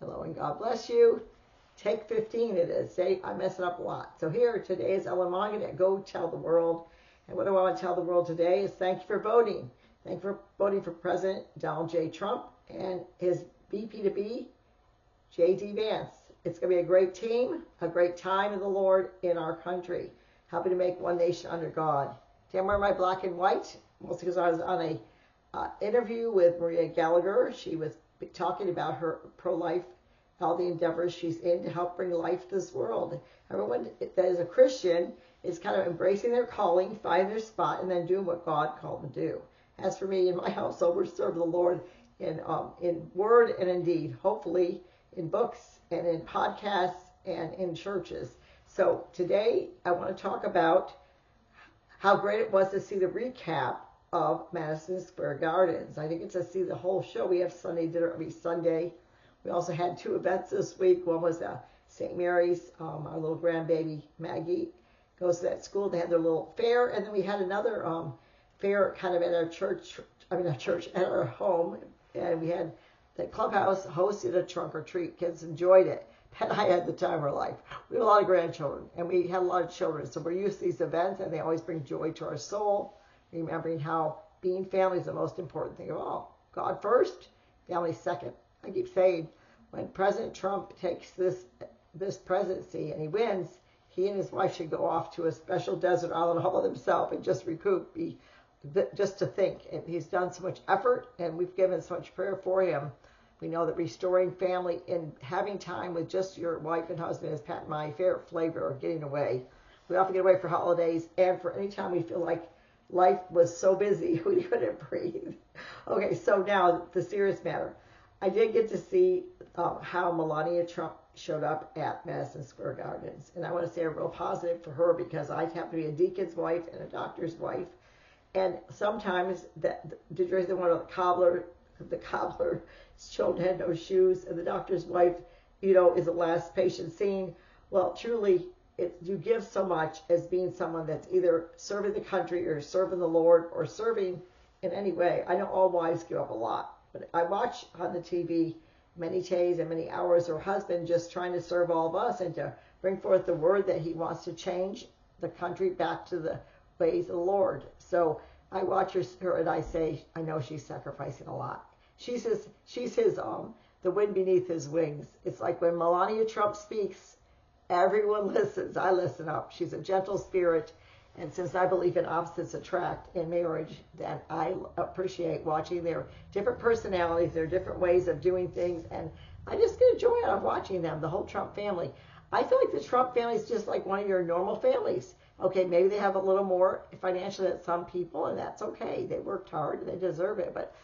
Hello and God bless you. Take 15 it is. Say, I mess it up a lot. So here today is Ellen Mongan at Go Tell the World. And what I want to tell the world today is thank you for voting. Thank you for voting for President Donald J. Trump and his VP-to-be, J.D. Vance. It's going to be a great team, a great time in the Lord in our country, helping to make one nation under God. Today I'm wearing my black and white, mostly because I was on a interview with Maria Gallagher. She was talking about her pro-life, all the endeavors she's in to help bring life to this world. Everyone that is a Christian is kind of embracing their calling, finding their spot, and then doing what God called them to do. As for me and my household, we're serving the Lord in word and in deed, hopefully in books and in podcasts and in churches. So today I want to talk about how great it was to see the recap of Madison Square Gardens. I didn't get to see the whole show. We have Sunday dinner every Sunday. We also had 2 events this week. One was St. Mary's. Our little grandbaby Maggie goes to that school. They had their little fair, and then we had another fair kind of at our church. At our home, and we had the clubhouse hosted a trunk or treat. Kids enjoyed it. And I had the time of our life. We have a lot of grandchildren, and we had a lot of children, so we're used to these events, and they always bring joy to our soul, remembering how being family is the most important thing of all. God first, family second. I keep saying, when President Trump takes this presidency and he wins, he and his wife should go off to a special desert island all by themselves and just recoup, just to think. And he's done so much effort, and we've given so much prayer for him. We know that restoring family and having time with just your wife and husband is my favorite flavor of getting away. We often get away for holidays and for any time we feel like life was so busy we couldn't breathe. Okay, so now the serious matter. I did get to see how Melania Trump showed up at Madison Square Gardens. And I want to say a real positive for her because I happen to be a deacon's wife and a doctor's wife. And sometimes, did you hear the one of the cobbler's children had no shoes, and the doctor's wife, is the last patient seen? Well, truly, you give so much as being someone that's either serving the country or serving the Lord or serving in any way. I know all wives give up a lot, but I watch on the TV many days and many hours her husband just trying to serve all of us and to bring forth the word that he wants to change the country back to the ways of the Lord. So I watch her and I say, I know she's sacrificing a lot. She's his the wind beneath his wings. It's like when Melania Trump speaks, everyone listens. I listen up. She's a gentle spirit. And since I believe in opposites attract in marriage, then I appreciate watching their different personalities, their different ways of doing things. And I just get a joy out of watching them, the whole Trump family. I feel like the Trump family is just like one of your normal families. Okay, maybe they have a little more financially than some people, and that's okay. They worked hard and they deserve it. But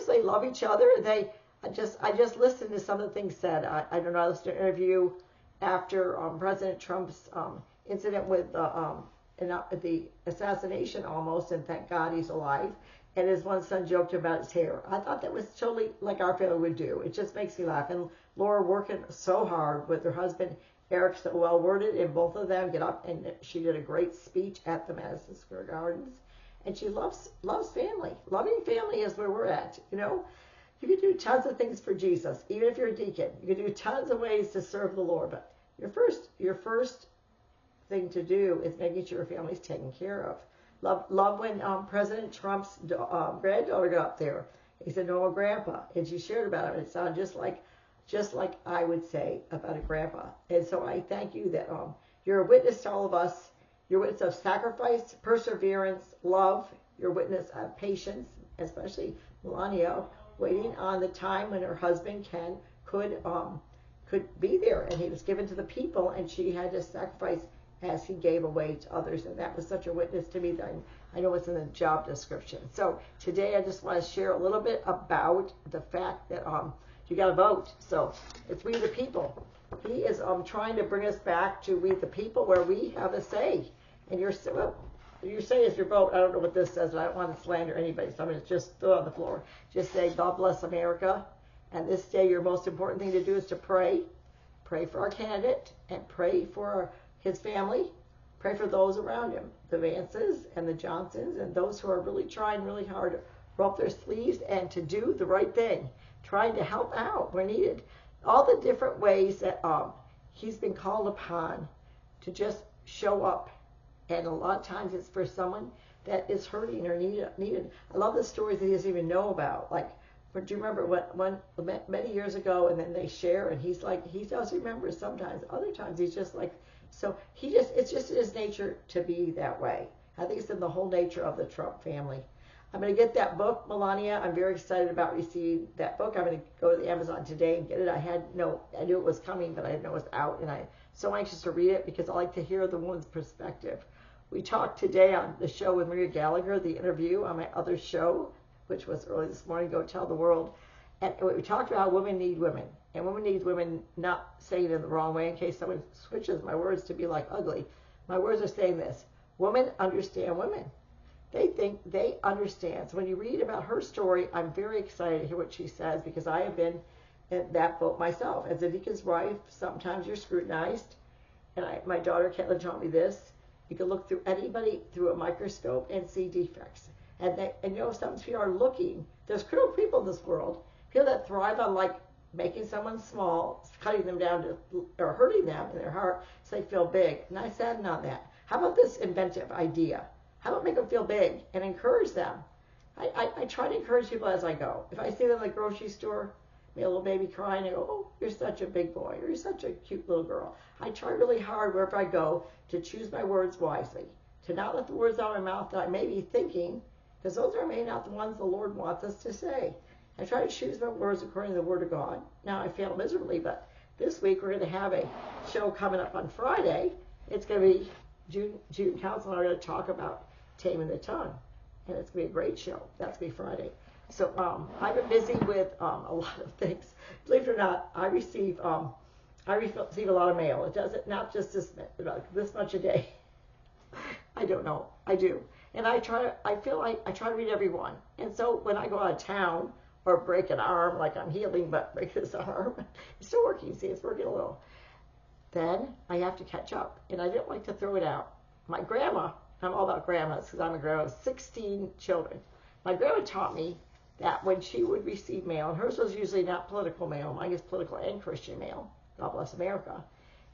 they love each other. I just listened to some of the things said. I don't know, I listened to an interview after President Trump's incident with the assassination almost, and thank God he's alive. And his one son joked about his hair. I thought that was totally like our family would do. It just makes me laugh. And Laura working so hard with her husband, Eric, so well worded, and both of them get up, and she did a great speech at the Madison Square Gardens. And she loves family. Loving family is where we're at. You can do tons of things for Jesus, even if you're a deacon. You can do tons of ways to serve the Lord, but your first thing to do is making sure your family's taken care of. Love when President Trump's granddaughter got up there. He said, "No, more grandpa," and she shared about it. It sounded just like I would say about a grandpa. And so I thank you that you're a witness to all of us. You're a witness of sacrifice, perseverance, love. You're a witness of patience, especially Melania, waiting on the time when her husband could be there, and he was given to the people, and she had to sacrifice as he gave away to others. And that was such a witness to me that I know it's in the job description. So today I just want to share a little bit about the fact that you got to vote. So it's we the people. He is trying to bring us back to we the people, where we have a say. And your say is your vote. I don't know what this says, and I don't want to slander anybody, so I'm going to just throw it on the floor. Just say, God bless America. And this day, your most important thing to do is to pray. Pray for our candidate, and pray for his family. Pray for those around him, the Vances and the Johnsons, and those who are really trying really hard to roll up their sleeves and to do the right thing, trying to help out where needed. all the different ways that he's been called upon to just show up. And a lot of times it's for someone that is hurting or needed. I love the stories that he doesn't even know about. Like, do you remember when many years ago, and then they share, and he's like, he does remember sometimes. Other times he's just like, so it's just in his nature to be that way. I think it's in the whole nature of the Trump family. I'm going to get that book, Melania. I'm very excited about receiving that book. I'm going to go to the Amazon today and get it. I knew it was coming, but I didn't know it was out, and I'm so anxious to read it because I like to hear the woman's perspective. We talked today on the show with Maria Gallagher, the interview on my other show, which was early this morning, Go Tell the World. And we talked about how women need women. And women need women, not saying it in the wrong way in case someone switches my words to be like ugly. My words are saying this. Women understand women. They think they understand. So when you read about her story, I'm very excited to hear what she says because I have been in that boat myself. As a deacon's wife, sometimes you're scrutinized. And my daughter Caitlin taught me this. You can look through anybody through a microscope and see defects. And sometimes people are looking. There's critical people in this world. People that thrive on like making someone small, cutting them down or hurting them in their heart so they feel big. And I sadden on that. How about this inventive idea? How about make them feel big and encourage them? I try to encourage people as I go. If I see them in the grocery store, a little baby crying, I go, oh, you're such a big boy, or you're such a cute little girl. I try really hard wherever I go to choose my words wisely, to not let the words out of my mouth that I may be thinking, because those are maybe not the ones the Lord wants us to say. I try to choose my words according to the Word of God. Now, I fail miserably, but this week we're going to have a show coming up on Friday. It's going to be June Council and I are going to talk about taming the tongue, and it's going to be a great show. That's going to be Friday. So I've been busy with a lot of things. Believe it or not, I receive a lot of mail. It doesn't, not just this much a day. I don't know. I do. And I try to read every one. And so when I go out of town or break an arm, like I'm healing, but break this arm, it's still working. See, it's working a little. Then I have to catch up. And I don't like to throw it out. My grandma, I'm all about grandmas because I'm a grandma of 16 children. My grandma taught me that when she would receive mail, and hers was usually not political mail, mine is political and Christian mail, God bless America,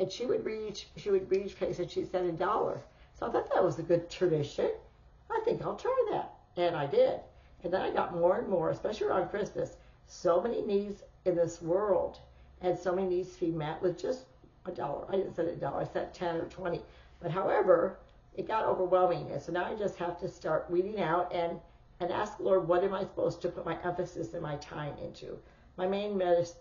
and she would read each case and she said $1. So I thought that was a good tradition. I think I'll try that. And I did. And then I got more and more, especially around Christmas, so many needs in this world and so many needs to be met with just $1. I didn't say $1, I said 10 or 20. But however, it got overwhelming. And so now I just have to start weeding out and ask the Lord, what am I supposed to put my emphasis and my time into? My main message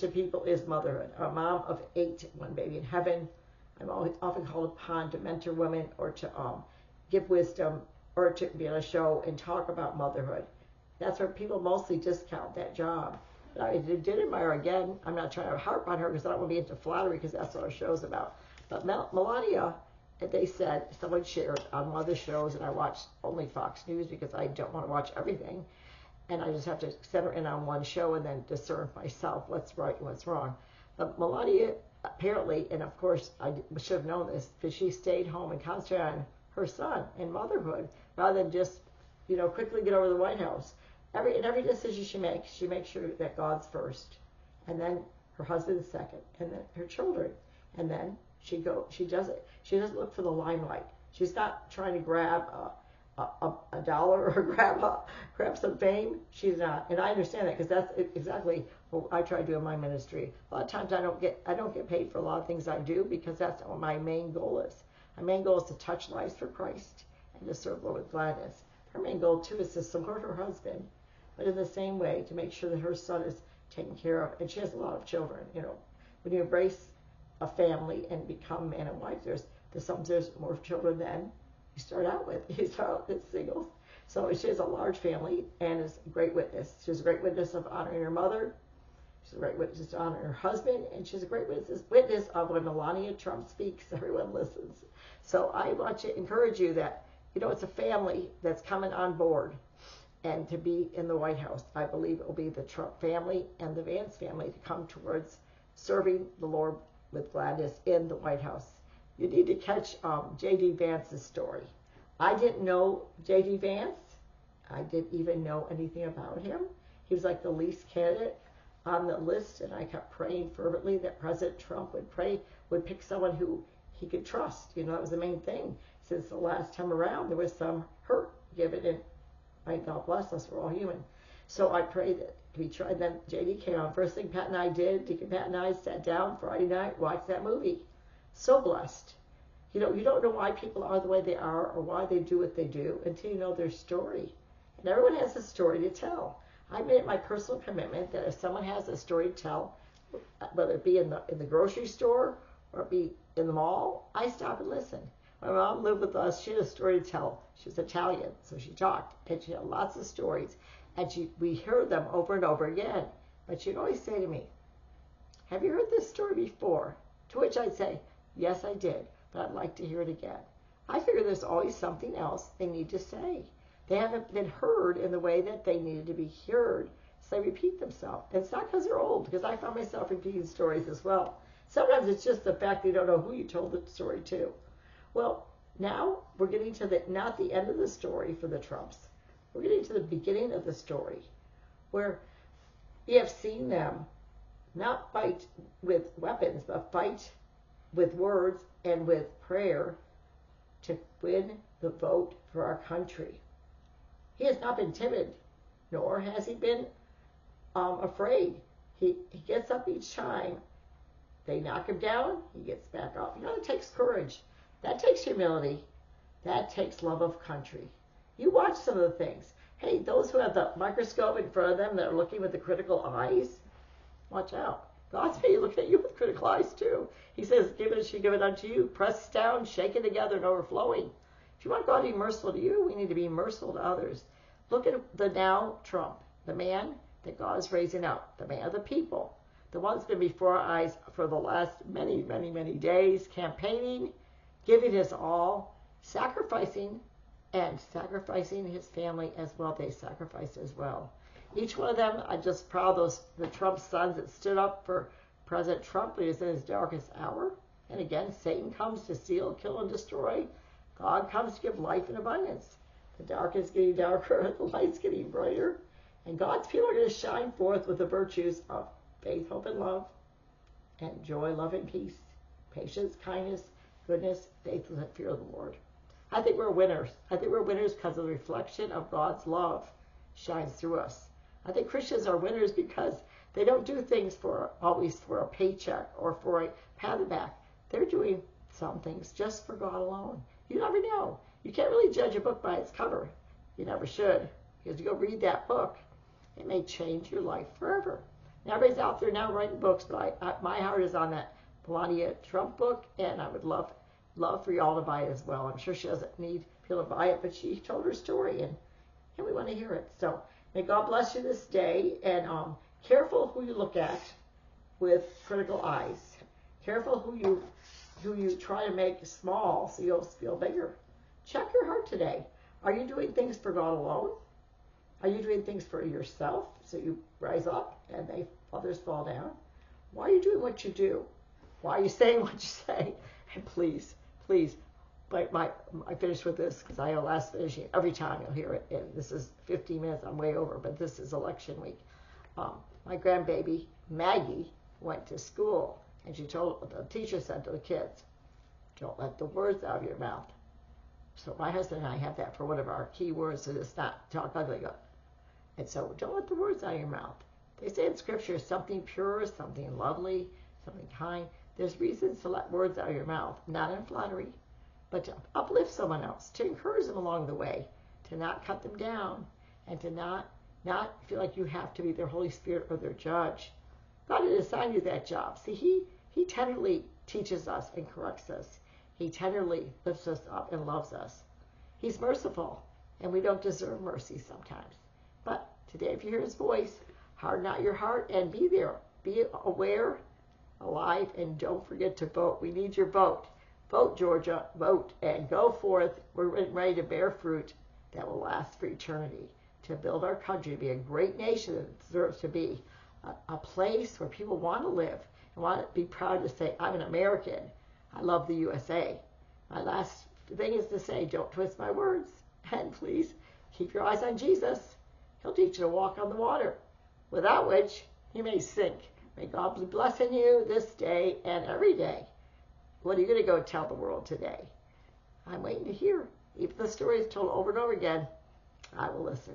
to people is motherhood. A mom of 8, one baby in heaven. I'm always often called upon to mentor women or to give wisdom or to be on a show and talk about motherhood. That's where people mostly discount that job. But I did admire, again, I'm not trying to harp on her because I don't want to be into flattery because that's what our show's about. But Melania, they said, someone shared on one of the shows, and I watched only Fox News because I don't want to watch everything. And I just have to center in on one show and then discern myself what's right and what's wrong. But Melania, apparently, and of course I should have known this, because she stayed home and concentrated on her son and motherhood rather than just, quickly get over the White House. Every decision she makes sure that God's first, and then her husband's second, and then her children, and then she does it. She doesn't look for the limelight. She's not trying to grab a dollar or grab some fame. She's not, and I understand that because that's exactly what I try to do in my ministry. A lot of times I don't get paid for a lot of things I do because that's what my main goal is. My main goal is to touch lives for Christ and to serve the Lord with gladness. Her main goal too is to support her husband, but in the same way to make sure that her son is taken care of. And she has a lot of children. When you embrace a family and become man and wife, there's more children than you start out with. You start out with singles. So she has a large family and is a great witness. She's a great witness of honoring her mother. She's a great witness to honor her husband. And she's a great witness of when Melania Trump speaks, everyone listens. So I want to encourage you that, it's a family that's coming on board. And to be in the White House, I believe it will be the Trump family and the Vance family to come towards serving the Lord with gladness in the White House. You need to catch J.D. Vance's story. I didn't know J.D. Vance. I didn't even know anything about him. He was like the least candidate. on the list, and I kept praying fervently that President Trump would pick someone who he could trust. That was the main thing. Since the last time around, there was some hurt given, and God bless us, we're all human. So I prayed that we tried. Then JD came on. First thing Pat and I did, Deacon Pat and I sat down Friday night, watched that movie. So blessed. You don't know why people are the way they are or why they do what they do until you know their story. And everyone has a story to tell. I made it my personal commitment that if someone has a story to tell, whether it be in the grocery store or it be in the mall, I stop and listen. My mom lived with us. She had a story to tell. She was Italian, so she talked, and she had lots of stories. And we heard them over and over again. But she'd always say to me, "Have you heard this story before?" To which I'd say, "Yes, I did, but I'd like to hear it again." I figure there's always something else they need to say. They haven't been heard in the way that they needed to be heard, so they repeat themselves. And it's not because they're old, because I found myself repeating stories as well. Sometimes it's just the fact that you don't know who you told the story to. Well, now we're getting to not the end of the story for the Trumps. We're getting to the beginning of the story, where we have seen them not fight with weapons, but fight with words and with prayer to win the vote for our country. He has not been timid, nor has he been afraid. He gets up each time. They knock him down, he gets back up. It takes courage. That takes humility. That takes love of country. You watch some of the things. Hey, those who have the microscope in front of them that are looking with the critical eyes, watch out. God's maybe looking at you with critical eyes too. He says, "Give it, she give it unto you, pressed down, shaken together, and overflowing." If you want God to be merciful to you, we need to be merciful to others. Look at the now Trump, the man that God is raising up, the man of the people, the one that's been before our eyes for the last many, many, many days, campaigning, giving his all, sacrificing his family as well. They sacrificed as well. Each one of them, I'm just proud of the Trump sons that stood up for President Trump. He was in his darkest hour. And again, Satan comes to steal, kill, and destroy. God comes to give life in abundance. The dark is getting darker, the light's getting brighter. And God's people are going to shine forth with the virtues of faith, hope, and love, and joy, love, and peace, patience, kindness, goodness, faithfulness, and fear of the Lord. I think we're winners. I think we're winners because of the reflection of God's love shines through us. I think Christians are winners because they don't do things always for a paycheck or for a pat on the back. They're doing some things just for God alone. You never know. You can't really judge a book by its cover. You never should. Because you go read that book, it may change your life forever. Now, everybody's out there now writing books, but my heart is on that Melania Trump book, and I would love for y'all to buy it as well. I'm sure she doesn't need people to buy it, but she told her story, and we want to hear it. So may God bless you this day, and careful who you look at with critical eyes. Careful who you try to make small so you'll feel bigger. Check your heart today. Are you doing things for God alone? Are you doing things for yourself so you rise up and others fall down? Why are you doing what you do? Why are you saying what you say? And please, I finish with this because I last finishing every time you'll hear it. And this is 15 minutes. I'm way over, but this is election week. My grandbaby Maggie went to school, and the teacher said to the kids, "Don't let the words out of your mouth." So my husband and I have that for one of our key words, so it's not talk ugly. And so don't let the words out of your mouth. They say in Scripture, something pure, something lovely, something kind. There's reasons to let words out of your mouth, not in flattery, but to uplift someone else, to encourage them along the way, to not cut them down, and to not feel like you have to be their Holy Spirit or their judge. God didn't assign you that job. See, He tenderly teaches us and corrects us. He tenderly lifts us up and loves us. He's merciful, and we don't deserve mercy sometimes. But today, if you hear His voice, harden not your heart and be there. Be aware, alive, and don't forget to vote. We need your vote. Vote, Georgia. Vote and go forth. We're ready to bear fruit that will last for eternity, to build our country to be a great nation that deserves to be a place where people want to live and want to be proud to say, "I'm an American. I love the USA." My last thing is to say, don't twist my words. And please keep your eyes on Jesus. He'll teach you to walk on the water, without which you may sink. May God be blessing you this day and every day. What are you going to go tell the world today? I'm waiting to hear. Even the story is told over and over again, I will listen.